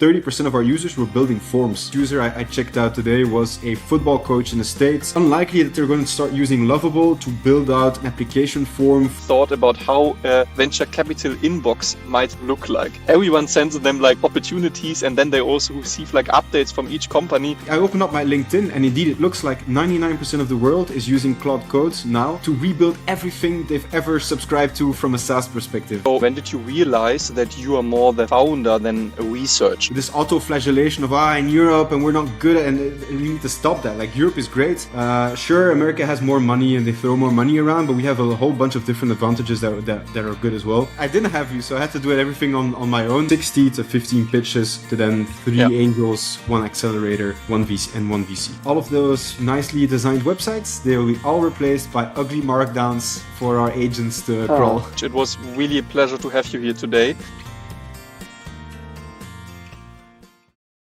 30% of our users were building forms. The user I checked out today was a football coach in the States. Unlikely that they're going to start using Lovable to build out an application form. Thought about how a venture capital inbox might look like. Everyone sends them like opportunities, and then they also receive like updates from each company. I opened up my LinkedIn, and indeed it looks like 99% of the world is using Claude Code now to rebuild everything they've ever subscribed to from a SaaS perspective. So when did you realize that you are more the founder than a researcher? This auto-flagellation of in Europe and we're not good at, and we need to stop that. Like, Europe is great. Sure, America has more money and they throw more money around, but we have a whole bunch of different advantages that are good as well. I didn't have you, so I had to do everything on my own. 60 to 15 pitches to then 3 angels, 1 accelerator, 1 VC and 1 VC. All of those nicely designed websites, they will be all replaced by ugly markdowns for our agents to crawl. It was really a pleasure to have you here today.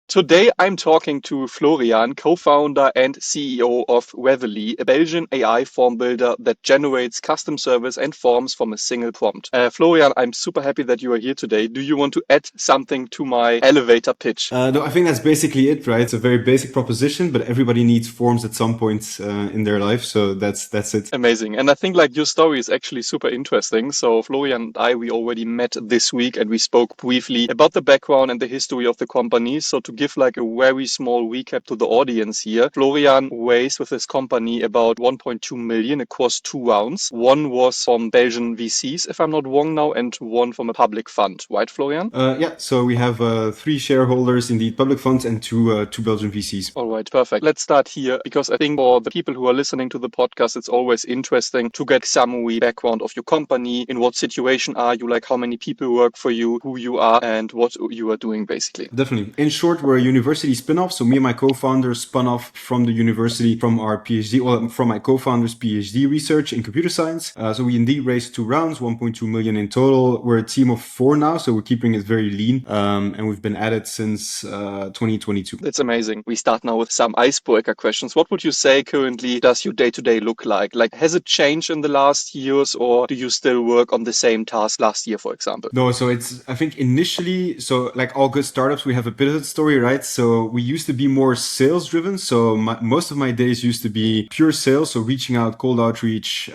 Today, I'm talking to Florian, co-founder and CEO of Weively, a Belgian AI form builder that generates custom service and forms from a single prompt. Florian, I'm super happy that you are here today. Do you want to add something to my elevator pitch? No, I think that's basically it, right? It's a very basic proposition, but everybody needs forms at some point in their life. So that's it. Amazing. And I think like your story is actually super interesting. So Florian and we already met this week and we spoke briefly about the background and the history of the company. So to give like a very small recap to the audience here, Florian raised with his company about 1.2 million across 2 rounds. One was from Belgian VCs, if I'm not wrong now, and one from a public fund, right, Florian? Yeah, so we have 3 shareholders, indeed, public funds, and 2 Belgian VCs. All right, perfect. Let's start here because I think for the people who are listening to the podcast, it's always interesting to get summary background of your company. In what situation are you? Like how many people work for you, who you are, and what you are doing, basically. Definitely. In short, we're a university spin-off. So me and my co-founders spun off from the university from our PhD, well, from my co-founder's PhD research in computer science. So we indeed raised 2 rounds, 1.2 million in total. We're a team of 4 now, so we're keeping it very lean. And we've been at it since 2022. That's amazing. We start now with some icebreaker questions. What would you say currently does your day-to-day look like? Like, has it changed in the last years, or do you still work on the same task last year, for example? No, so I think initially, so like all good startups, we have a pivot story, right? So we used to be more sales driven. So most of my days used to be pure sales. So reaching out, cold outreach,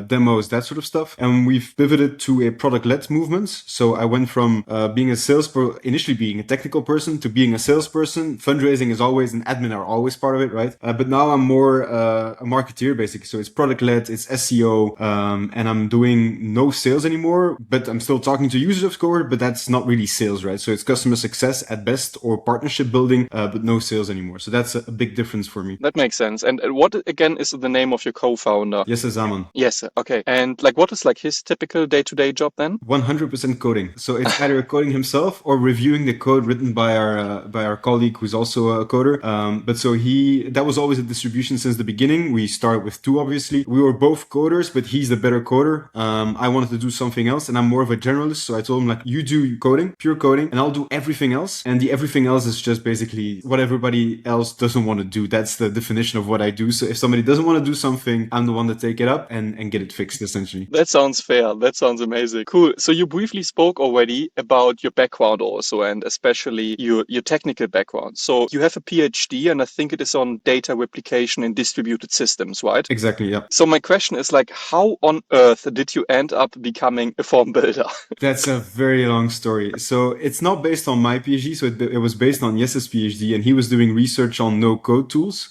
demos, that sort of stuff. And we've pivoted to a product-led movement. So I went from being a initially being a technical person to being a salesperson. Fundraising is always, and admin are always part of it, right? But now I'm more a marketeer, basically. So it's product-led, it's SEO, and I'm doing no sales anymore, but I'm still talking to users of Score, but that's not really sales, right? So it's customer success at best or partnership building, but no sales anymore. So that's a big difference for me. That makes sense. And what again is the name of your co-founder? Yes, Zaman. Yes. Okay. And like, what is like his typical day-to-day job then? 100% coding. So it's either coding himself or reviewing the code written by our colleague who's also a coder. But so that was always a distribution since the beginning. We started with 2, obviously. We were both coders, but he's the better coder. I wanted to do something else, and I'm more of a generalist. So I told him, like, you do coding, pure coding, and I'll do everything else. And the everything else is just basically what everybody else doesn't want to do. That's the definition of what I do. So if somebody doesn't want to do something, I'm the one to take it up and get it fixed, essentially. That sounds fair. That sounds amazing. Cool. So you briefly spoke already about your background also, and especially your technical background. So you have a PhD, and I think it is on data replication in distributed systems, right? Exactly, yeah. So my question is like, how on earth did you end up becoming a form builder? That's a very long story. So it's not based on my PhD. So it was based on Jesse's PhD, and he was doing research on no-code tools.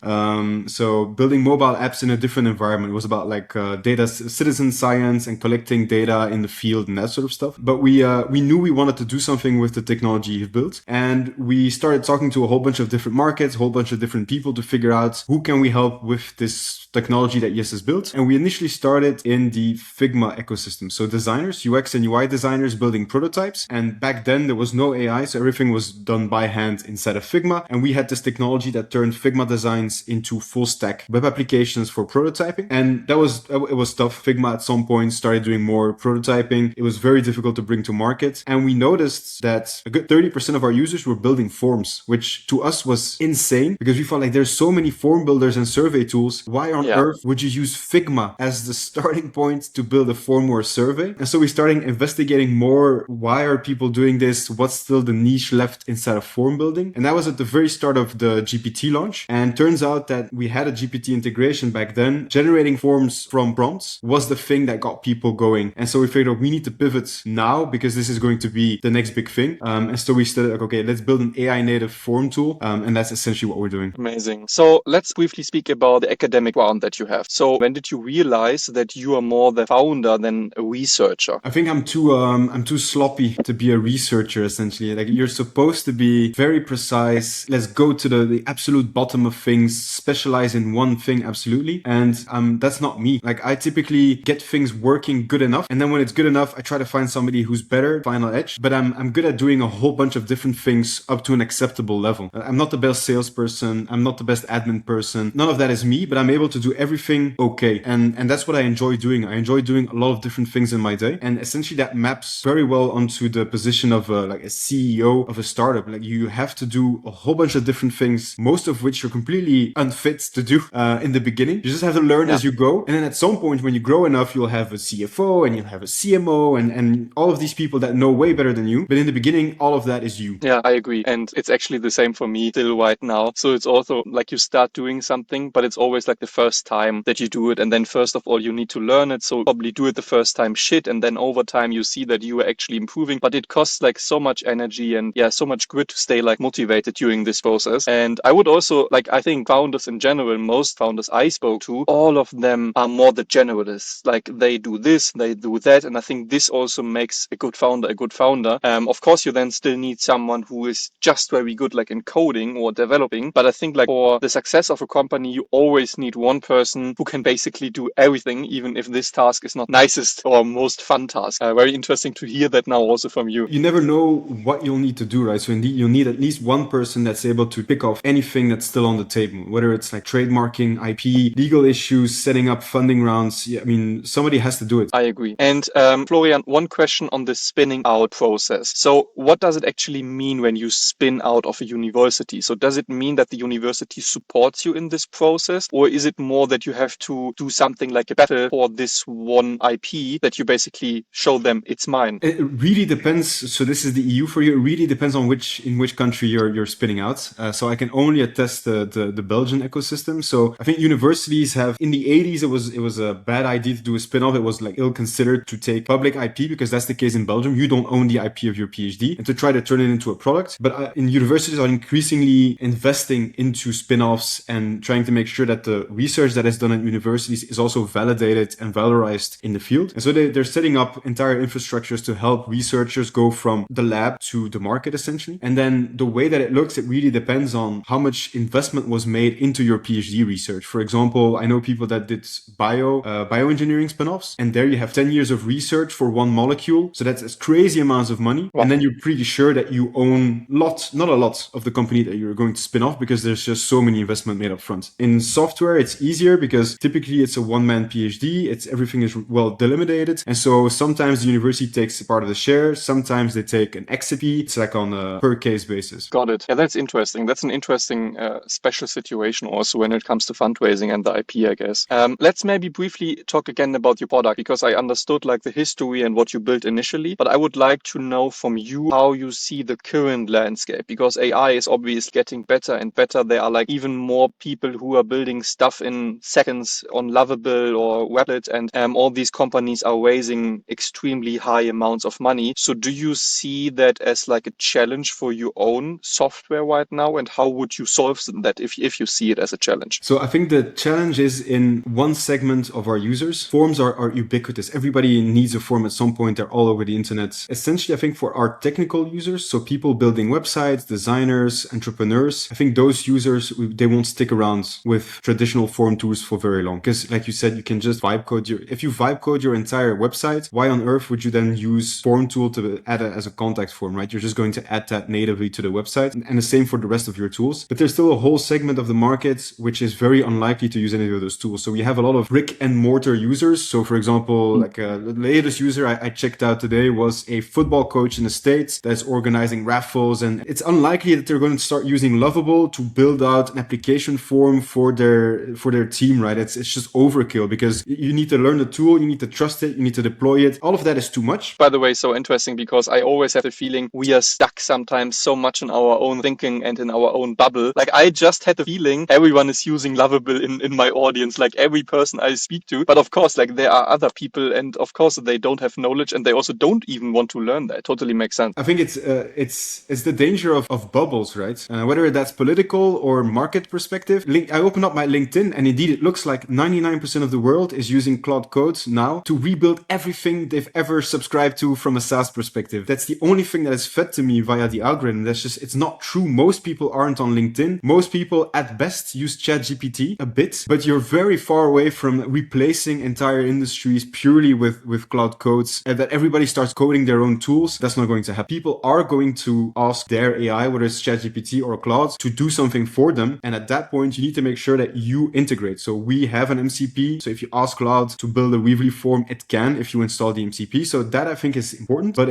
So building mobile apps in a different environment. It was about like data, citizen science, and collecting data in the field and that sort of stuff. But we knew we wanted to do something with the technology he built, and we started talking to a whole bunch of different markets, a whole bunch of different people to figure out who can we help with this technology that Yes has built. And we initially started in the Figma ecosystem. So designers, UX and UI designers building prototypes. And back then there was no AI, so everything was done by hand inside of Figma. And we had this technology that turned Figma designs into full stack web applications for prototyping. And it was tough. Figma at some point started doing more prototyping. It was very difficult to bring to market. And we noticed that a good 30% of our users were building forms, which to us was insane because we felt like there's so many form builders and survey tools. Why on earth would you use Figma as the starting point to build a form or a survey? And so we started investigating more. Why are people doing this? What's still the niche left inside of form building? And that was at the very start of the GPT launch. And turns out that we had a GPT integration back then. Generating forms from prompts was the thing that got people going. And so we figured we need to pivot now because this is going to be the next big thing. And so we started like, okay, let's build an AI native form tool. And that's essentially what we're doing. Amazing. So let's briefly speak about the academic background that you have. So when did you realize that you are more the founder than a researcher? I think I'm too sloppy to be a researcher, essentially. Like, you're supposed to be very precise. Let's go to the absolute bottom of things, specialize in one thing absolutely. And that's not me. Like, I typically get things working good enough. And then when it's good enough, I try to find somebody who's better, final edge. But I'm good at doing a whole bunch of different things up to an acceptable level. I'm not the best salesperson. I'm not the best admin person. None of that is me, but I'm able to do everything okay. And that's what I enjoy doing. I enjoy doing a lot of different things in my day. And essentially that maps very well onto the position of like a CEO of a startup. Like, you have to do a whole bunch of different things, most of which you're completely unfit to do in the beginning. You just have to learn as you go. And then at some point when you grow enough, you'll have a CFO and you'll have a CMO and all of these people that know way better than you. But in the beginning, all of that is you. Yeah, I agree. And it's actually the same for me still right now. So it's also like you start doing something, but it's always like the first time that you do it. And then first of all, you need to learn it. So probably do it the first time shit. And then over time, you see that you are actually improving. But it costs like so much energy and so much grit to stay like motivated during this process. And I would also I think founders in general, most founders I spoke to, all of them are more the generalists. Like, they do this, they do that. And I think this also makes a good founder a good founder. Of course, you then still need someone who is just very good like in coding or developing. But I think like for the success of a company, you always need one person who can basically do everything, even if this task is not nicest or most fun task. Very interesting to hear that now also from you. You never know what you'll need to do, right? So indeed, you'll need at least one person that's able to pick off anything that's still on the table, whether it's like trademarking, IP, legal issues, setting up funding rounds. Yeah, I mean, somebody has to do it. I agree. And Florian, one question on the spinning out process. So what does it actually mean when you spin out of a university? So does it mean that the university supports you in this process? Or is it more that you have to do something like a battle for this one IP that you basically show them it's mine? It really depends. So this is the EU for you. It really depends on in which country you're spinning out. So I can only attest the Belgian ecosystem. So I think universities have, in the 80s, it was a bad idea to do a spin-off. It was like ill considered to take public IP because that's the case in Belgium. You don't own the IP of your PhD, and to try to turn it into a product. But in universities are increasingly investing into spin-offs and trying to make sure that the research that is done at universities is also validated and valorized in the field. And so they're setting up entire infrastructures to help researchers go from the lab to the market, essentially. And then the way that it looks, it really depends on how much investment was made into your PhD research. For example, I know people that did bioengineering spin-offs, and there you have 10 years of research for one molecule. So that's crazy amounts of money. Wow. And then you're pretty sure that you own not a lot of the company that you're going to spin off because there's just so many investment made up front. In software, it's easier because typically it's a one-man PhD. Everything is well delimited. And so sometimes the university takes a part of the share. Sometimes they take an exit fee. It's like on a per case basis. Got it. Yeah, that's interesting. That's an interesting special situation also when it comes to fundraising and the IP, I guess. Let's maybe briefly talk again about your product, because I understood like the history and what you built initially, but I would like to know from you how you see the current landscape, because AI is obviously getting better and better. There are like even more people who are building stuff in seconds on Lovable or Weblet, and all these companies are raising extremely high amounts of money. So do you see that as like a challenge for your own software right now? And how would you solve that if you see it as a challenge? So I think the challenge is in one segment of our users. Forms are ubiquitous. Everybody needs a form at some point. They're all over the internet. Essentially, I think for our technical users, so people building websites, designers, entrepreneurs, I think those users, they won't stick around with traditional form tools for very long. Because like you said, you can just vibe code if you vibe code your entire website, why on earth would you then use form tool to add it as a contact form, right? You're just going to add that natively to the website, and the same for the rest of your tools. But there's still a whole segment of the market which is very unlikely to use any of those tools. So we have a lot of brick and mortar users. So for example, like the latest user I checked out today was a football coach in the States that's organizing raffles, and it's unlikely that they're going to start using Lovable to build out an application form for their team, right? It's just overkill because you need to learn the tool, you need to trust it, you need to deploy it. All of that is too much. By the way, so interesting because I always have the feeling we are stuck sometimes so much in our own thinking and in our own bubble. Like I just had the feeling everyone is using Lovable in my audience, like every person I speak to. But of course, like there are other people and of course they don't have knowledge and they also don't even want to learn that. Totally makes sense. I think it's the danger of bubbles, right? Whether that's political or market perspective. I opened up my LinkedIn and indeed it looks like 99% of the world is using Cloud Code now to rebuild everything they've ever subscribed to from a SaaS perspective. That's the only thing that is fed to me via the algorithm. It's not true. Most people aren't on LinkedIn. Most people at best use ChatGPT a bit, but you're very far away from replacing entire industries purely with Cloud Codes and that everybody starts coding their own tools. That's not going to happen. People are going to ask their AI, whether it's ChatGPT or Claude, to do something for them. And at that point, you need to make sure that you integrate. So we have an MCP. So if you ask Claude to build a Weively form, it can if you install the MCP. So that I think is important, but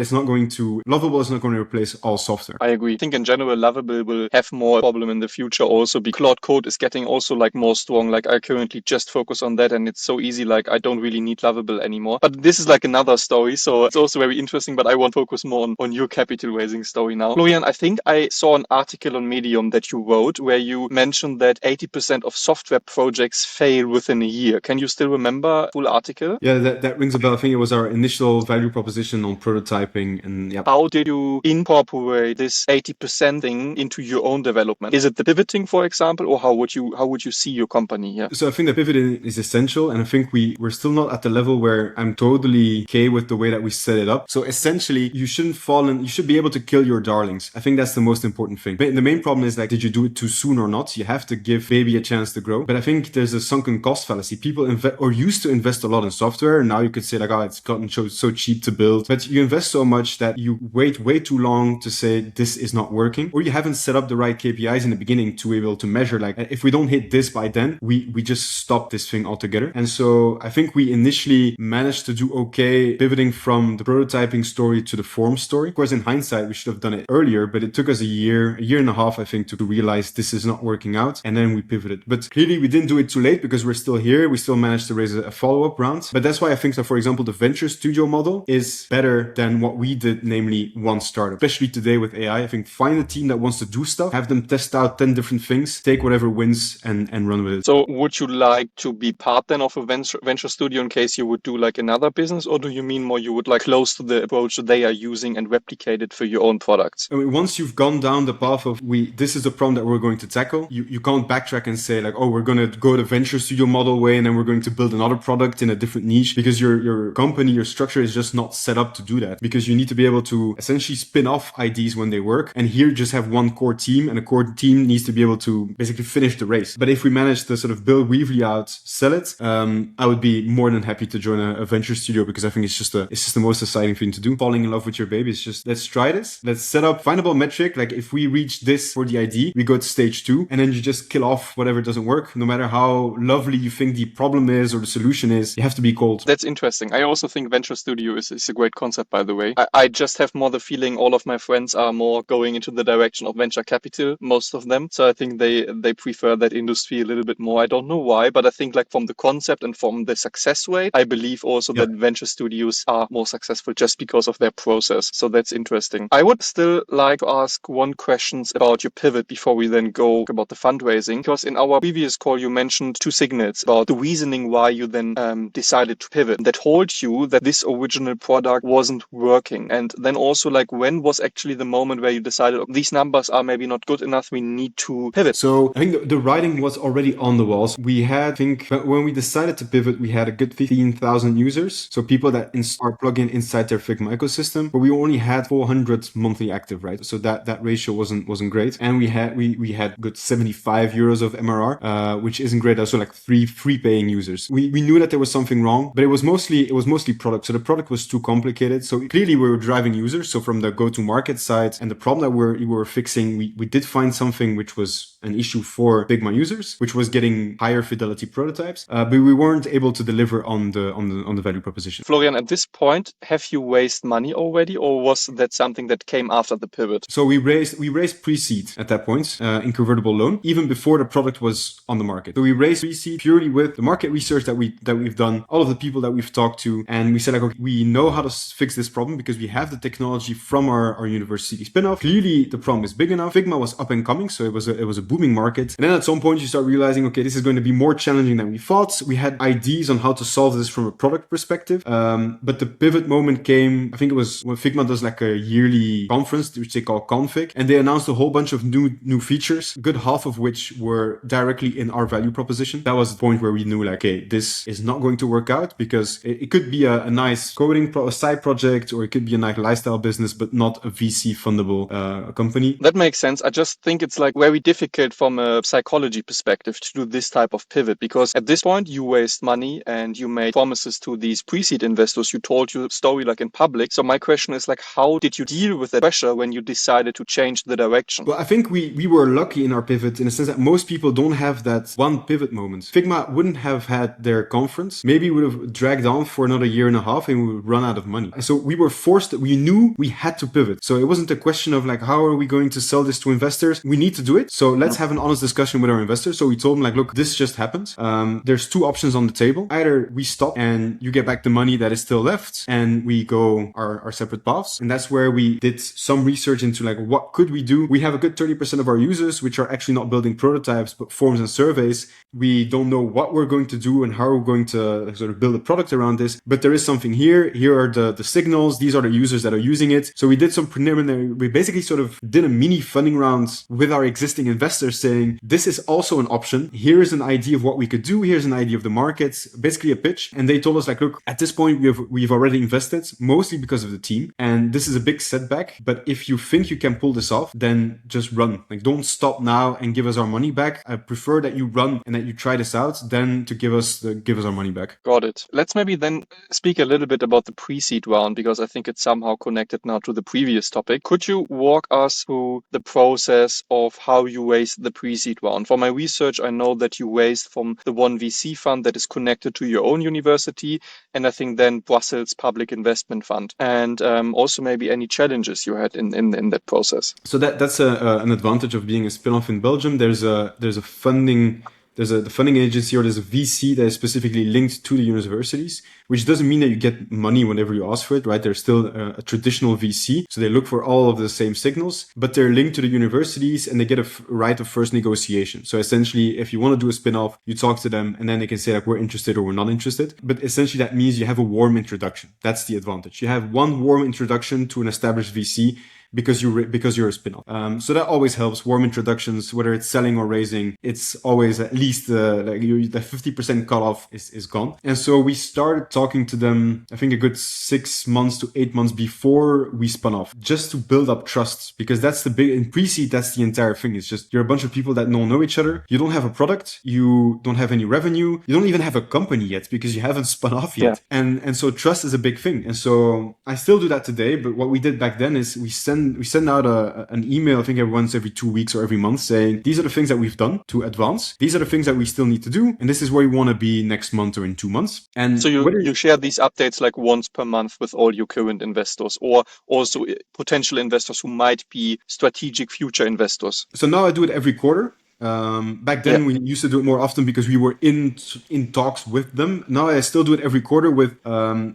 Lovable is not going to replace all software. I agree. I think in general, Lovable will have more problem in the future also because Cloud Code is getting also like more strong. Like I currently just focus on that and it's so easy. Like I don't really need Lovable anymore, but this is like another story. So it's also very interesting, but I want to focus more on your capital raising story now. Florian, I think I saw an article on Medium that you wrote where you mentioned that 80% of software projects fail within a year. Can you still remember full article? Yeah, that rings a bell. I think it was our initial value proposition on prototyping. And yeah. How did you incorporate this 80% thing into your own development? Is it the pivoting, for example, or how would you see your company here? So I think the pivoting is essential, and I think we're still not at the level where I'm totally okay with the way that we set it up. So essentially, you should be able to kill your darlings. I think that's the most important thing. But the main problem is like, did you do it too soon or not? You have to give baby a chance to grow. But I think there's a sunken cost fallacy. People used to invest a lot in software. Now you could say like, oh, it's gotten so cheap to build. But you invest so much that you wait way too long to say this is not working, or you haven't set up the right KPIs in the beginning to be able to measure like, if we don't hit this by then, we just stop this thing altogether. And so I think we initially managed to do okay pivoting from the prototyping story to the form story. Of course, in hindsight, we should have done it earlier, but it took us a year and a half, I think, to realize this is not working out. And then we pivoted. But clearly we didn't do it too late because we're still here. We still managed to raise a follow-up round. But that's why I think that, for example, the venture studio model is better than what we did, namely one startup. Especially today with AI, I think find a team that wants to do stuff, have them test out 10 different things, take whatever wins and run with it. So would you like to be part then of a venture studio in case you would do like another business, or do you mean more you would like close to the approach they are using and replicate it for your own products? I mean, once you've gone down the path of this is a problem that we're going to tackle, you can't backtrack and say like, oh, we're going to go the venture studio model way and then we're going to build another product in a different niche, because your company, your structure is just not set up to do that, because you need to be able to essentially spin off ideas when they work. And here just have one core team, and a core team needs to be able to basically finish the race. But if we manage to sort of build Weively out, sell it, I would be more than happy to join a venture studio, because I think it's just the most exciting thing to do. Falling in love with your baby is just, let's try this. Let's set up findable metric. Like if we reach this for the ID, we go to stage 2, and then you just kill off whatever doesn't work. No matter how lovely you think the problem is or the solution is, you have to be cold. That's interesting. I also think venture studio is a great concept, by the way. I just have more the feeling all of my friends are more going into the direction of venture capital, most of them. So I think they prefer that industry a little bit more. I don't know why, but I think like from the concept and from the success rate, I believe also that venture studios are more successful just because of their process. So that's interesting. I would still like to ask one question about your pivot before we then go about the fundraising, because in our previous call, you mentioned 2 signals about the reasoning why you then decided to pivot that told you that this original product wasn't working. And then also like, when was actually the moment where you decided, oh, these numbers are maybe not good enough, we need to pivot? So I think the writing was already on the walls. We had, I think, when we decided to pivot, we had a good 15,000 users. So people that are plugging inside their Figma ecosystem, but we only had 400 monthly active, right? So that ratio wasn't great. And we had good 75 euros of MRR, which isn't great. Also like 3 free paying users. We knew that there was something wrong, but it was mostly product. So the product was too complicated. So clearly we were driving users. So from the go-to-market side, and the problem that we we were fixing, we did find something which was an issue for Figma users, which was getting higher fidelity prototypes, but we weren't able to deliver on the value proposition. Florian, at this point, have you raised money already, or was that something that came after the pivot? So we raised pre-seed at that point in convertible loan, even before the product was on the market. So we raised pre-seed purely with the market research that we've done, all of the people that we've talked to, and we said like, okay, we know how to fix this problem because we have the technology from our university spin-off. Clearly, the problem is big enough. Figma was up and coming, so it was a booming market. And then at some point, you start realizing, okay, this is going to be more challenging than we thought. We had ideas on how to solve this from a product perspective, but the pivot moment came. I think it was when Figma does like a yearly conference, which they call Config, and they announced a whole bunch of new features, a good half of which were directly in our value proposition. That was the point where we knew like, okay, this is not going to work out because it could be a nice coding side project, or it could be a nice lifestyle business, but not a VC fundable company. That makes sense. I just think it's like very difficult from a psychology perspective to do this type of pivot, because at this point you waste money and you made promises to these pre-seed investors. You told your story like in public. So my question is like, how did you deal with that pressure when you decided to change the direction? Well, I think we were lucky in our pivot in the sense that most people don't have that one pivot moment. Figma wouldn't have had their conference. Maybe would have dragged on for another year and a half and we would run out of money. And so we were forced, we knew we had to pivot. So it wasn't a question of like, how are we going to sell this to investors? We need to do it. So let's have an honest discussion with our investors. So we told them like, look, this just happened. There's two options on the table. Either we stop and you get back the money that is still left and we go our separate paths. And that's where we did some research into like, what could we do? We have a good 30% of our users, which are actually not building prototypes, but forms and surveys. We don't know what we're going to do and how we're going to sort of build a product around this, but there is something here. Here are the signals. These are the users that are using it. So we did some preliminary, we basically sort of did a mini funding round with our existing investors saying, this is also an option. Here is an idea of what we could do. Here's an idea of the market, basically a pitch. And they told us like, look, at this point we've already invested mostly because of the team. And this is a big setback. But if you think you can pull this off, then just run. Like, don't stop now and give us our money back. I prefer that you run and that you try this out than to give us our money back. Got it. Let's maybe then speak a little bit about the pre-seed round, because I think it's somehow connected now to the previous topic. Could you walk us through the process of how you raised the pre-seed round? For my research, I know that you raised from the one VC fund that is connected to your own university, and I think then Brussels Public Investment Fund, and also maybe any challenges you had in that process. So that's an advantage of being a spin-off in Belgium. There's a funding. There's the funding agency, or there's a VC that is specifically linked to the universities, which doesn't mean that you get money whenever you ask for it, right? They're still a traditional VC. So they look for all of the same signals, but they're linked to the universities and they get a right of first negotiation. So essentially, if you want to do a spin-off, you talk to them and then they can say like, we're interested or we're not interested. But essentially that means you have a warm introduction. That's the advantage. You have one warm introduction to an established VC because you're a spin-off. So that always helps. Warm introductions, whether it's selling or raising, it's always at least the 50% cutoff is gone. And so we started talking to them, I think a good 6 months to 8 months before we spun off, just to build up trust, because that's the big, in pre-seed, that's the entire thing. It's just, you're a bunch of people that don't know each other. You don't have a product. You don't have any revenue. You don't even have a company yet because you haven't spun off yet. Yeah. And so trust is a big thing. And so I still do that today, but what we did back then is we send out an email, I think every 2 weeks or every month, saying, these are the things that we've done to advance. These are the things that we still need to do. And this is where we want to be next month or in 2 months. And so you share these updates like once per month with all your current investors, or also potential investors who might be strategic future investors. So now I do it every quarter. Back then we used to do it more often because we were in talks with them. Now I still do it every quarter with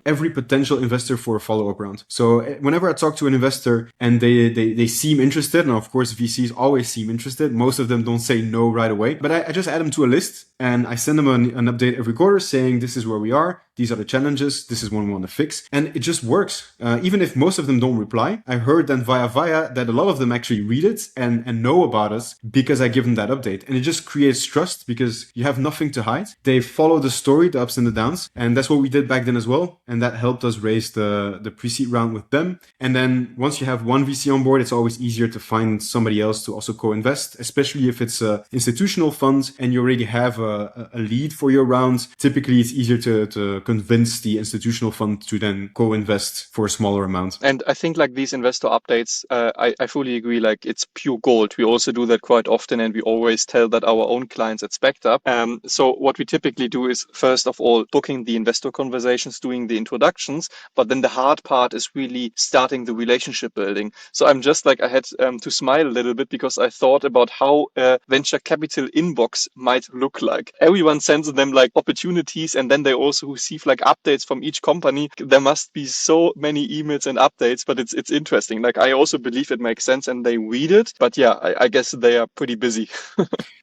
every potential investor for a follow-up round. So whenever I talk to an investor and they seem interested, and of course VCs always seem interested, most of them don't say no right away, but I just add them to a list and I send them an update every quarter saying, this is where we are, these are the challenges, this is what we want to fix. And it just works. Even if most of them don't reply, I heard then via that a lot of them actually read it and know about us because I give them that update. And it just creates trust because you have nothing to hide. They follow the story, the ups and the downs. And that's what we did back then as well. And that helped us raise the pre-seed round with them. And then once you have one VC on board, it's always easier to find somebody else to also co-invest, especially if it's an institutional fund and you already have a lead for your round. Typically, it's easier to convince the institutional fund to then co-invest for a smaller amount. And I think like these investor updates, I fully agree. Like it's pure gold. We also do that quite often, and we always tell that our own clients at spectup. So what we typically do is first of all booking the investor conversations, doing the introductions, but then the hard part is really starting the relationship building. So I'm just like I had to smile a little bit because I thought about how a venture capital inbox might look like. Everyone sends them like opportunities, and then they also receive like updates from each company. There must be so many emails and updates, but it's interesting. Like I also believe it makes sense and they read it, but yeah, I guess they are pretty busy.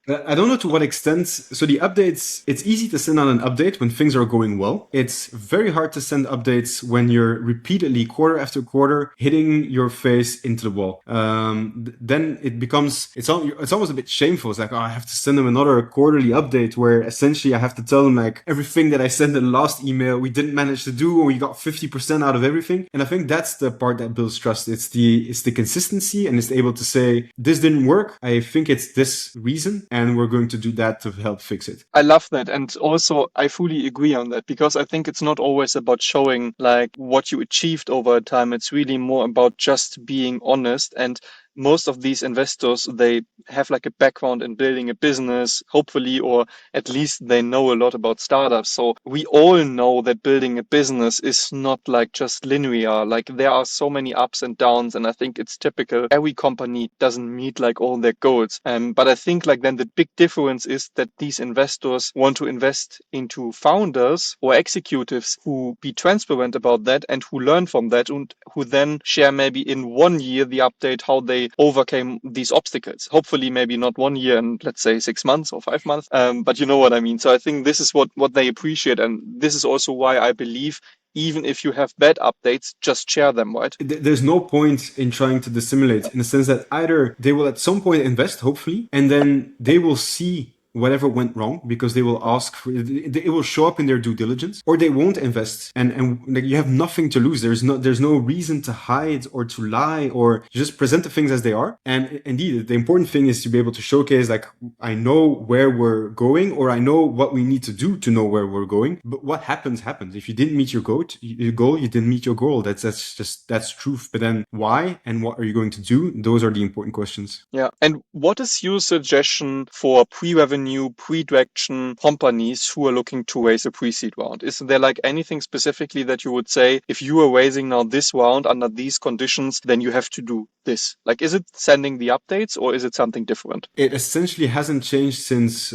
I don't know to what extent. So the updates, it's easy to send out an update when things are going well. It's very hard to send updates when you're repeatedly quarter after quarter hitting your face into the wall. Then it becomes, it's almost a bit shameful. It's like, oh, I have to send them another quarterly update where essentially I have to tell them like everything that I sent in the last email, we didn't manage to do, or we got 50% out of everything. And I think that's the part that builds trust. It's the consistency, and it's able to say, this didn't work. I think it's this reason, and we're going to do that to help fix it. I love that. And also, I fully agree on that because I think it's not always about showing like what you achieved over time. It's really more about just being honest. And most of these investors, they have like a background in building a business, hopefully, or at least they know a lot about startups. So we all know that building a business is not like just linear. Like there are so many ups and downs. And I think it's typical. Every company doesn't meet like all their goals. But I think like then the big difference is that these investors want to invest into founders or executives who be transparent about that and who learn from that and who then share maybe in 1 year the update how they overcame these obstacles. Hopefully, maybe not 1 year and let's say 6 months or 5 months. But you know what I mean. So I think this is what they appreciate, and this is also why I believe even if you have bad updates, just share them, right? There's no point in trying to dissimulate in the sense that either they will at some point invest, hopefully, and then they will see whatever went wrong because they will ask for it will show up in their due diligence, or they won't invest, and like you have nothing to lose. There's no reason to hide or to lie, or just present the things as they are. And indeed, the important thing is to be able to showcase like, I know where we're going, or I know what we need to do to know where we're going, but what happens. If you didn't meet your goal, you didn't meet your goal. That's truth. But then why and what are you going to do? Those are the important questions. Yeah. And what is your suggestion for pre-revenue, pre-traction companies who are looking to raise a pre-seed round? Is there like anything specifically that you would say, if you are raising now this round under these conditions, then you have to do this? Like, is it sending the updates or is it something different? It essentially hasn't changed since,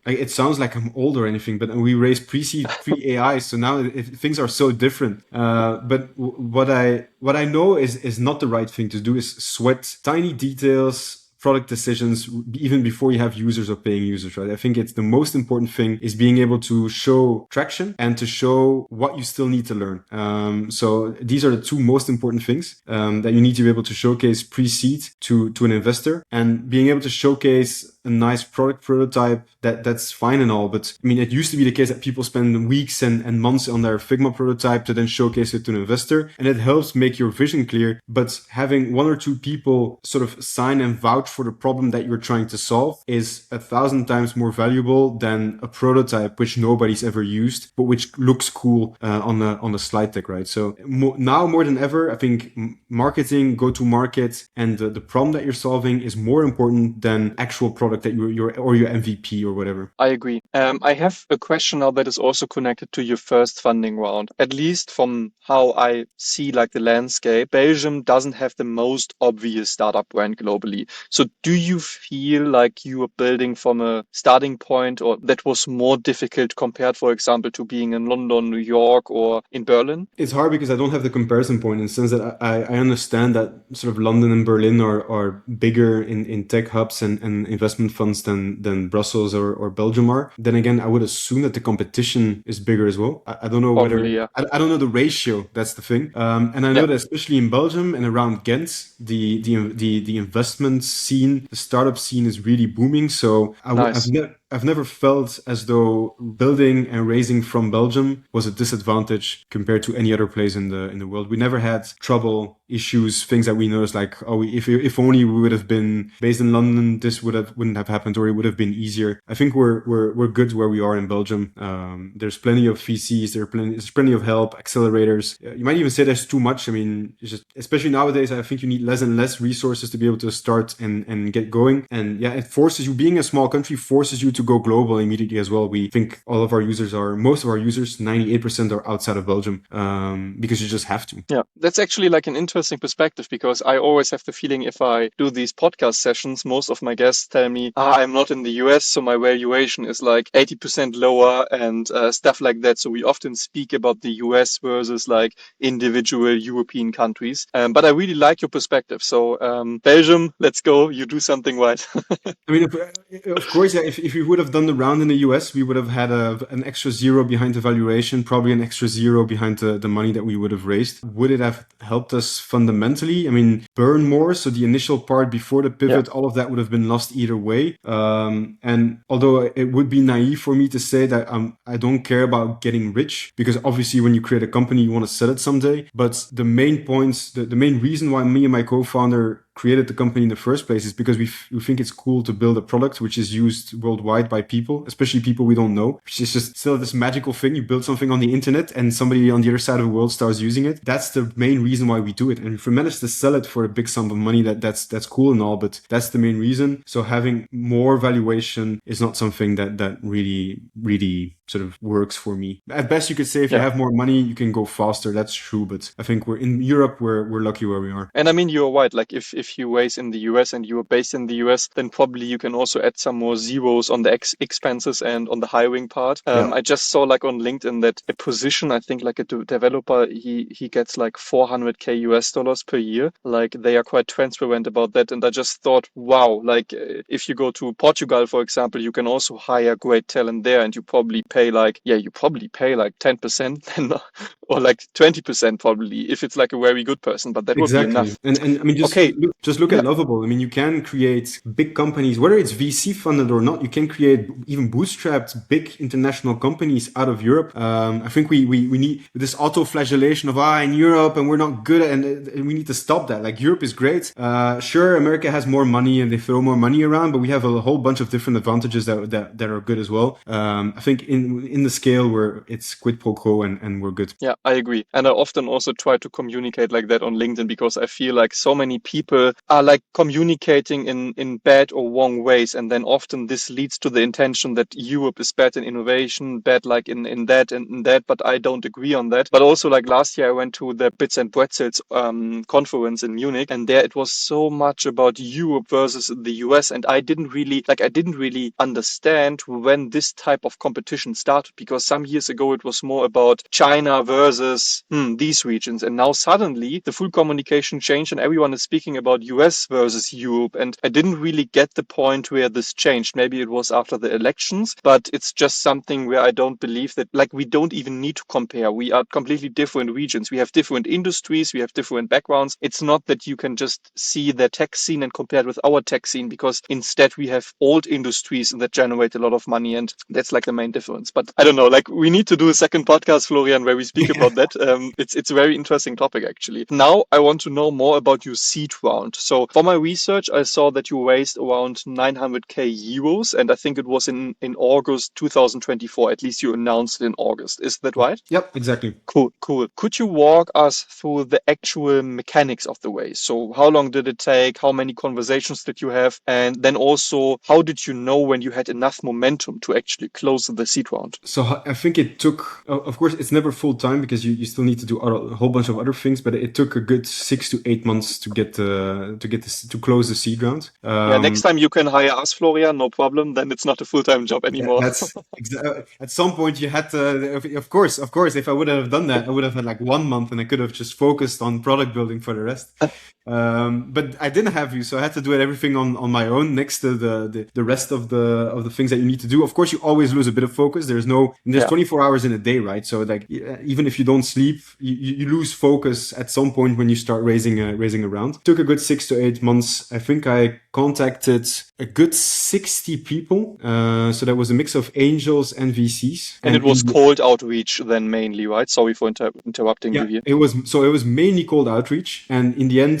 it sounds like I'm old or anything, but we raised pre-seed, pre-AI, so now things are so different. But what I know is not the right thing to do is sweat tiny details, product decisions, even before you have users or paying users, right? I think it's the most important thing is being able to show traction and to show what you still need to learn. So these are the two most important things that you need to be able to showcase pre-seed to an investor, and being able to showcase a nice product prototype, that's fine and all. But I mean, it used to be the case that people spend weeks and months on their Figma prototype to then showcase it to an investor. And it helps make your vision clear. But having 1 or 2 people sort of sign and vouch for the problem that you're trying to solve is 1,000 times more valuable than a prototype which nobody's ever used, but which looks cool on the slide deck, right? So now more than ever, I think marketing, go-to-market, and the problem that you're solving is more important than actual product that your MVP or whatever. I agree. I have a question now that is also connected to your first funding round. At least from how I see like the landscape, Belgium doesn't have the most obvious startup brand globally. So do you feel like you are building from a starting point, or that was more difficult compared, for example, to being in London, New York, or in Berlin? It's hard because I don't have the comparison point, in the sense that I understand that sort of London and Berlin are bigger in tech hubs and investment funds than Brussels or Belgium are. Then again, I would assume that the competition is bigger as well. I don't know whether, Probably, yeah. I don't know the ratio. That's the thing. And I know Yeah. that especially in Belgium and around Ghent, the investment scene, the startup scene is really booming. So Nice. I've never felt as though building and raising from Belgium was a disadvantage compared to any other place in the world. We never had trouble, issues, things that we noticed like, oh, if only we would have been based in London, this wouldn't have happened, or it would have been easier. I think we're good where we are in Belgium. There's plenty of VCs, there's plenty of help, accelerators. You might even say there's too much. I mean, it's just, especially nowadays, I think you need less and less resources to be able to start and get going. And yeah, it forces you, being a small country forces you to go global immediately as well. We think most of our users, 98% are outside of Belgium, because you just have to. Yeah, that's actually like an interesting perspective, because I always have the feeling if I do these podcast sessions, most of my guests tell me, I'm not in the US, so my valuation is like 80% lower and stuff like that. So we often speak about the US versus like individual European countries. But I really like your perspective. So Belgium, let's go. You do something right. I mean, of course, yeah, if we would have done the round in the US, we would have had an extra zero behind the valuation, probably an extra zero behind the money that we would have raised. Would it have helped us fundamentally? I mean, burn more. So the initial part before the pivot, all of that would have been lost either way. And although it would be naive for me to say that I don't care about getting rich, because obviously when you create a company, you want to sell it someday. But the main points, the main reason why me and my co-founder created the company in the first place is because we think it's cool to build a product which is used worldwide by people, especially people we don't know, which is just still this magical thing. You build something on the internet and somebody on the other side of the world starts using it. That's the main reason why we do it. And if we manage to sell it for a big sum of money, that's cool and all, but that's the main reason. So having more valuation is not something that really sort of works for me. At best, you could say if you have more money, you can go faster. That's true. But I think in Europe, we're lucky where we are. And I mean, you're right. Like if you raise in the US and you are based in the US, then probably you can also add some more zeros on the expenses and on the hiring part. I just saw like on LinkedIn that a position, I think like a developer, he gets like $400K US per year. Like they are quite transparent about that. And I just thought, wow, like if you go to Portugal, for example, you can also hire great talent there, and you probably pay like 10% or like 20% probably if it's like a very good person, but that would be enough. And I mean, just look at Lovable. I mean, you can create big companies, whether it's VC funded or not. You can create even bootstrapped big international companies out of Europe. I think we need this auto-flagellation of in Europe and we're not good, and we need to stop that. Like Europe is great. Sure, America has more money and they throw more money around, but we have a whole bunch of different advantages that are good as well. I think in the scale where it's quid pro quo and we're good. Yeah, I agree. And I often also try to communicate like that on LinkedIn, because I feel like so many people are like communicating in bad or wrong ways. And then often this leads to the intention that Europe is bad in innovation, bad like in that and in that, but I don't agree on that. But also like last year I went to the Bits and Pretzels conference in Munich, and there it was so much about Europe versus the US. And I didn't really understand when this type of competition started, because some years ago it was more about China versus these regions. And now suddenly the full communication changed and everyone is speaking about US versus Europe. And I didn't really get the point where this changed. Maybe it was after the elections, but it's just something where I don't believe that, like, we don't even need to compare. We are completely different regions. We have different industries. We have different backgrounds. It's not that you can just see the tech scene and compare it with our tech scene, because instead we have old industries that generate a lot of money. And that's like the main difference. But I don't know, like we need to do a second podcast, Florian, where we speak about that. It's a very interesting topic, actually. Now I want to know more about your seed round. So for my research, I saw that you raised around 900K euros, and I think it was in August 2024. At least you announced it in August. Is that right? Yep, exactly. Cool. Could you walk us through the actual mechanics of the raise? So how long did it take? How many conversations did you have? And then also, how did you know when you had enough momentum to actually close the seed round? So I think it took, of course, it's never full time because you still need to do a whole bunch of other things, but it took a good 6 to 8 months to close the seed round. Next time you can hire us, Florian, no problem. Then it's not a full-time job anymore. That's at some point you had to, of course, if I would have done that, I would have had like 1 month and I could have just focused on product building for the rest. But I didn't have you, so I had to do everything on my own next to the rest of the things that you need to do. Of course, you always lose a bit of focus. There's 24 hours in a day, right? So like even if you don't sleep, you lose focus at some point when you start raising a round. It took a good 6 to 8 months. I think I contacted a good 60 people. So that was a mix of angels and VCs. And it was cold outreach then mainly, right? Sorry for interrupting you Yeah, here. it was mainly cold outreach, and in the end,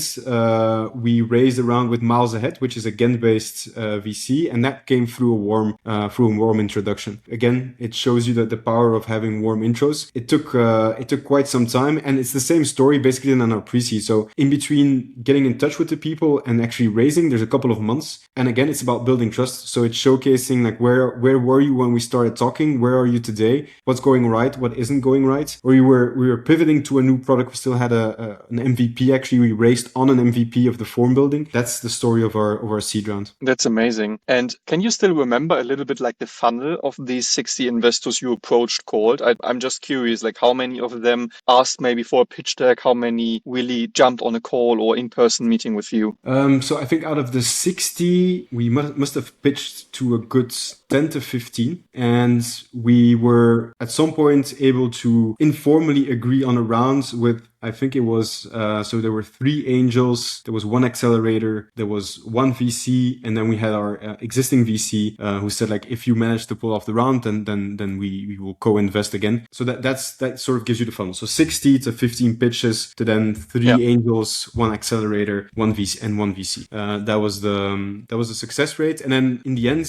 we raised a round with Miles Ahead, which is a Ghent-based VC, and that came through a warm introduction. Again, it shows you that the power of having warm intros. It took quite some time, and it's the same story basically in our pre-seed. So in between getting in touch with the people and actually raising, there's a couple of months, and again, it's about building trust. So it's showcasing like where were you when we started talking? Where are you today? What's going right? What isn't going right? Or we were pivoting to a new product. We still had an MVP. Actually, we raised on an MVP of the form building. That's the story of our seed round. That's amazing. And can you still remember a little bit like the funnel of these 60 investors you approached cold? I'm just curious, like how many of them asked maybe for a pitch deck? How many really jumped on a call or in-person meeting with you? So I think out of the 60, we must have pitched to a good 10 to 15. And we were at some point able to informally agree on a round with, I think it was, so there were 3 angels, there was 1 accelerator, there was 1 VC, and then we had our existing VC who said like, if you manage to pull off the round, then we will co-invest again. So that sort of gives you the funnel. So 60 to 15 pitches to then 3 angels, 1 accelerator, 1 VC and 1 VC. That was the success rate. And then in the end,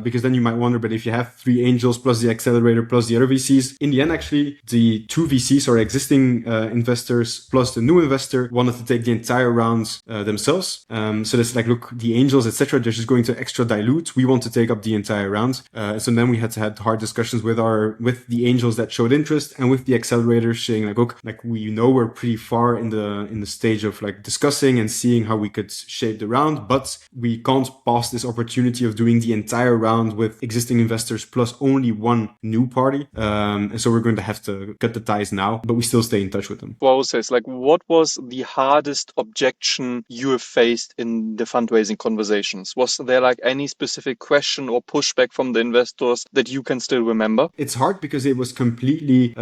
because then you might wonder, but if you have 3 angels plus the accelerator plus the other VCs, in the end, actually the 2 VCs are existing investors plus the new investor wanted to take the entire round themselves. So that's like, look, the angels, etc., they're just going to extra dilute. We want to take up the entire round. So then we had to have hard discussions with the angels that showed interest and with the accelerators saying like, look, like we're pretty far in the stage of like discussing and seeing how we could shape the round, but we can't pass this opportunity of doing the entire round with existing investors plus only 1 new party. And so we're going to have to cut the ties now, but we still stay in touch with them. Process, like what was the hardest objection you have faced in the fundraising conversations? Was there like any specific question or pushback from the investors that you can still remember? It's hard because it was completely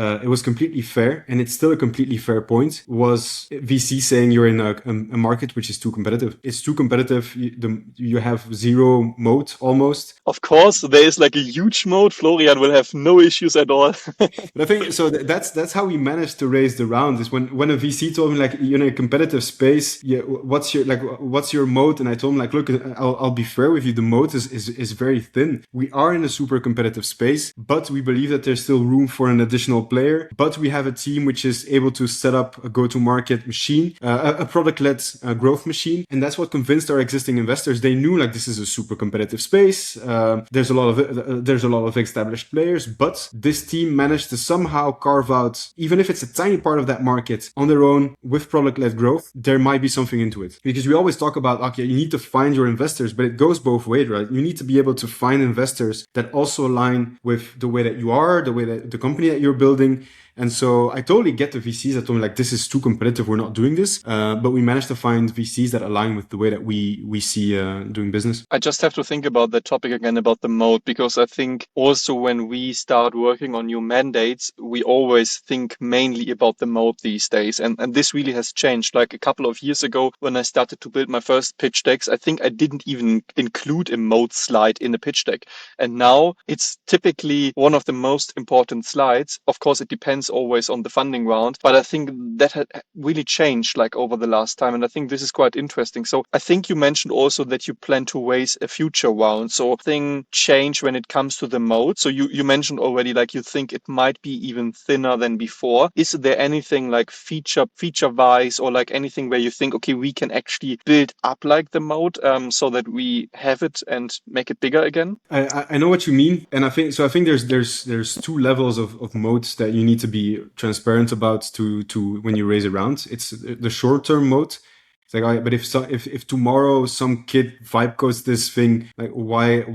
fair, and it's still a completely fair point. Was VC saying you're in a market which is too competitive? It's too competitive. You have zero moat almost. Of course, there is like a huge moat. Florian will have no issues at all. But I think so. That's how we managed to raise the round. Is when a VC told me like, you're in a competitive space, yeah, what's your moat? And I told him like, look, I'll be fair with you. The moat is very thin. We are in a super competitive space, but we believe that there's still room for an additional player. But we have a team which is able to set up a go-to-market machine, a product-led growth machine, and that's what convinced our existing investors. They knew like this is a super competitive space. There's a lot of established players, but this team managed to somehow carve out, even if it's a tiny part of that market on their own with product-led growth, there might be something into it. Because we always talk about, okay, you need to find your investors, but it goes both ways, right? You need to be able to find investors that also align with the way that you are, the way that the company that you're building. And so I totally get the VCs that told me like, this is too competitive, we're not doing this. But we managed to find VCs that align with the way that we see doing business. I just have to think about that topic again about the moat, because I think also when we start working on new mandates, we always think mainly about the moat these days. And this really has changed. Like a couple of years ago, when I started to build my first pitch decks, I think I didn't even include a moat slide in the pitch deck. And now it's typically one of the most important slides. Of course, it depends always on the funding round, but I think that had really changed like over the last time, and I think this is quite interesting. So I think you mentioned also that you plan to raise a future round, so thing change when it comes to the mode. So you mentioned already like you think it might be even thinner than before. Is there anything like feature wise or like anything where you think, okay, we can actually build up like the mode so that we have it and make it bigger again? I know what you mean, and I think there's 2 levels of modes that you need to be transparent about to when you raise a round. It's the short-term mode. It's like, but if tomorrow some kid vibe codes this thing, like why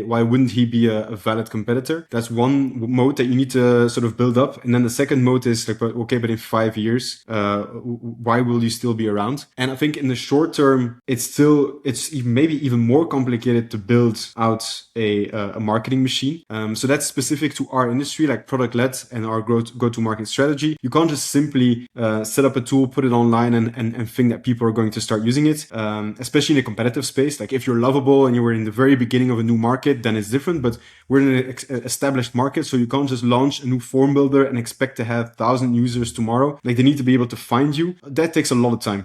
wouldn't he be a valid competitor? That's one mode that you need to sort of build up. And then the second mode is like, okay, but in 5 years, why will you still be around? And I think in the short term, it's maybe even more complicated to build out a marketing machine. So that's specific to our industry, like product led and our go-to-market strategy. You can't just simply set up a tool, put it online, and think that people are going to start using it, especially in a competitive space. Like if you're lovable and you were in the very beginning of a new market, then it's different. But we're in an established market, so you can't just launch a new form builder and expect to have 1,000 users tomorrow. Like they need to be able to find you. That takes a lot of time.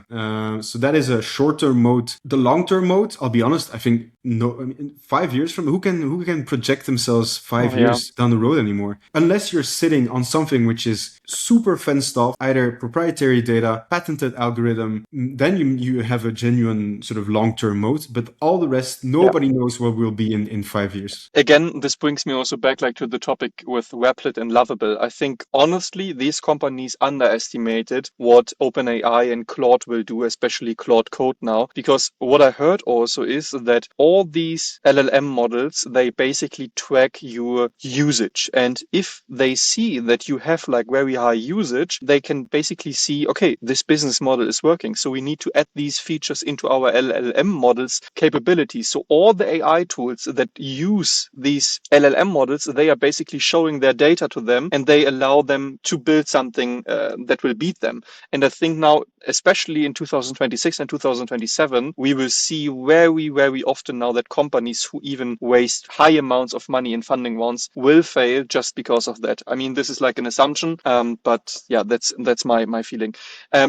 So that is a short-term mode. The long-term mode, I'll be honest, I think no, I mean, 5 years from who can project themselves 5 years down the road anymore? Unless you're sitting on something which is super fenced off, either proprietary data, patented algorithm, then you have a genuine sort of long-term mode. But all the rest, nobody knows what will be in 5 years. Again, this brings me also back like to the topic with Weblet and Lovable. I think honestly, these companies underestimated what OpenAI and Claude will do, especially Claude Code now, because what I heard also is that all these LLM models, they basically track your usage. And if they see that you have like very high usage, they can basically see, okay, this business model is working. So we need to add these features into our LLM models capabilities. So all the AI tools that use these LLM models, they are basically showing their data to them and they allow them to build something that will beat them. And I think now, especially in 2026 and 2027, we will see very, very often now that companies who even waste high amounts of money in funding rounds will fail just because of that. I mean, this is like an assumption, but yeah, that's my feeling.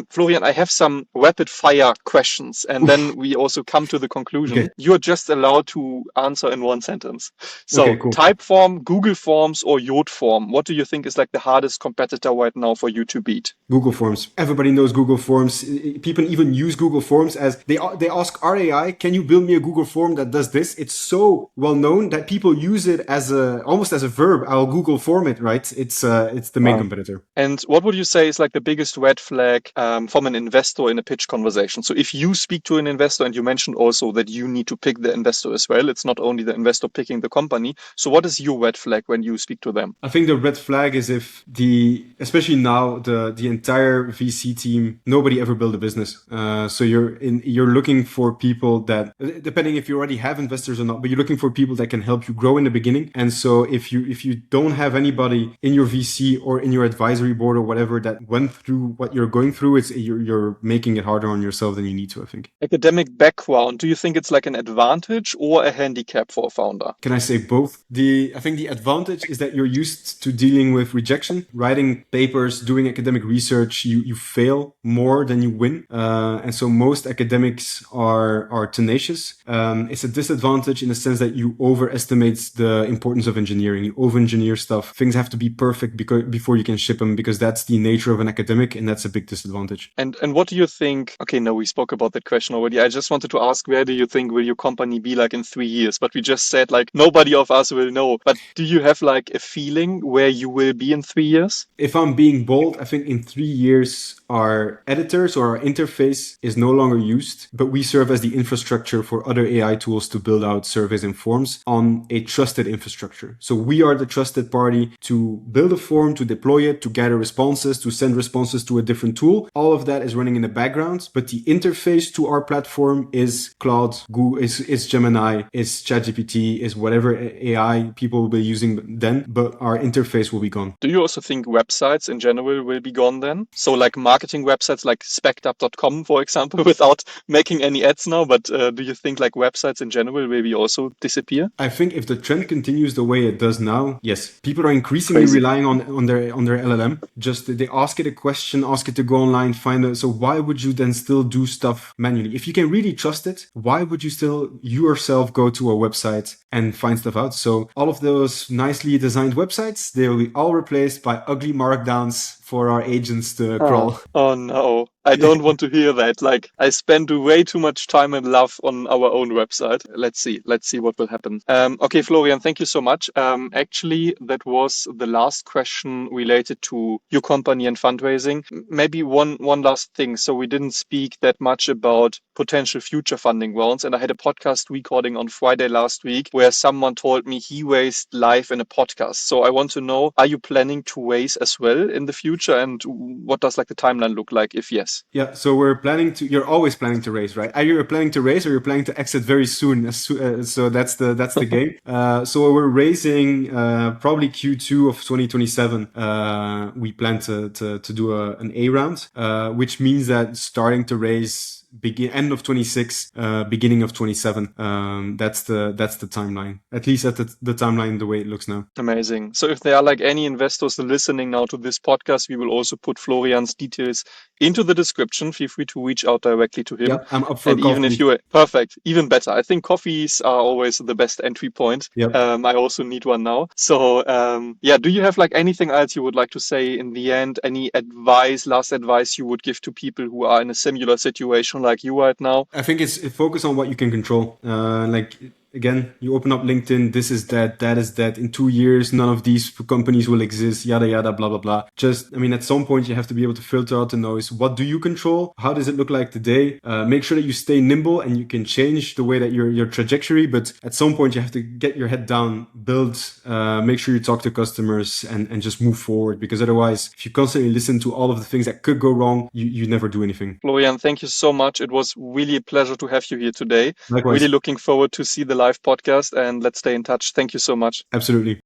Florian, I have some rapid fire questions, and then we also come to the conclusion. Okay. You're just allowed to answer in one sentence. So, Okay, cool. Typeform, Google Forms, or Yotform? What do you think is like the hardest competitor right now for you to beat? Google Forms. Everybody knows Google Forms. People even use Google Forms as they ask our AI, can you build me a Google form that does this? It's so well known that people use it as almost as a verb. I'll Google form it, right? It's the main competitor. And what would you say is like the biggest red flag from an investor in a pitch conversation? So if you speak to an investor, and you mentioned also that you need to pick the investor as well, it's not only the investor picking the company. So what is your red flag when you speak to them? I think the red flag is if especially now, the entire VC team, nobody ever built a business. So you're looking for people that, depending if you already have investors or not, but you're looking for people that can help you grow in the beginning. And so if you don't have anybody in your VC or in your advisory board or whatever that went through what you're going through, you're making it harder on yourself than you need to, I think. Academic background, do you think it's like an advantage or a handicap for a founder? Can I say both? I think the advantage is that you're used to dealing with rejection, writing papers, doing academic research. You fail more than you win, and so most academics are tenacious. It's a disadvantage in the sense that you overestimate the importance of engineering. You over-engineer stuff. Things have to be perfect before you can ship them, because that's the nature of an academic, and that's a big disadvantage. And what do you think? Okay, no, we spoke about that question already. I just wanted to ask, where do you think will your company be like in 3 years? But we just said like nobody of us will know. But do you have like a feeling where you will be in 3 years? If I'm being bold, I think in 3 years, our editors or our interface is no longer used, but we serve as the infrastructure for other AI tools to build out surveys and forms on a trusted infrastructure. So we are the trusted party to build a form, to deploy it, to gather responses, to send responses to a different tool. All of that is running in the background, but the interface to our platform is Claude, Google, is Gemini, is ChatGPT, is whatever AI people will be using then, but our interface will be gone. Do you also think websites in general will be gone then? So like marketing websites like spectup.com, for example, without making any ads now, but do you think like websites in general will be also disappear? I think if the trend continues the way it does now, yes, people are increasingly relying on their LLM. Just they ask it a question, ask it to go online, find it. So why would you then still do stuff manually? If you can really trust it, why would you still yourself go to a website and find stuff out? So all of those nicely designed websites, they will be all replaced by ugly markdowns for our agents to crawl. Oh no, I don't want to hear that. Like I spend way too much time and love on our own website. Let's see what will happen. Okay, Florian, thank you so much. Actually, that was the last question related to your company and fundraising. Maybe one last thing. So we didn't speak that much about potential future funding rounds. And I had a podcast recording on Friday last week where someone told me he raised live in a podcast. So I want to know, are you planning to raise as well in the future? And what does like the timeline look like if yes? Yeah, so you're always planning to raise, right? Either you're planning to raise or you're planning to exit very soon. So that's the game. So we're raising probably Q2 of 2027. We plan to do an A round, which means that starting to raise end of 26, beginning of 27. That's the timeline, at least at the timeline the way it looks now. Amazing. So if there are like any investors listening now to this podcast, we will also put Florian's details into the description. Feel free to reach out directly to him. Yeah, I'm up for and a coffee. Even if you are perfect, even better. I think coffees are always the best entry point. Yep. I also need one now. So do you have like anything else you would like to say in the end? Any last advice you would give to people who are in a similar situation like you right now? I think it's focus on what you can control. Again, you open up LinkedIn, this is that is that. In 2 years, none of these companies will exist, yada, yada, blah, blah, blah. At some point, you have to be able to filter out the noise. What do you control? How does it look like today? Make sure that you stay nimble and you can change the way that your trajectory. But at some point, you have to get your head down, build, make sure you talk to customers and just move forward. Because otherwise, if you constantly listen to all of the things that could go wrong, you never do anything. Florian, thank you so much. It was really a pleasure to have you here today. Likewise. Really looking forward to see the live podcast, and let's stay in touch. Thank you so much. Absolutely.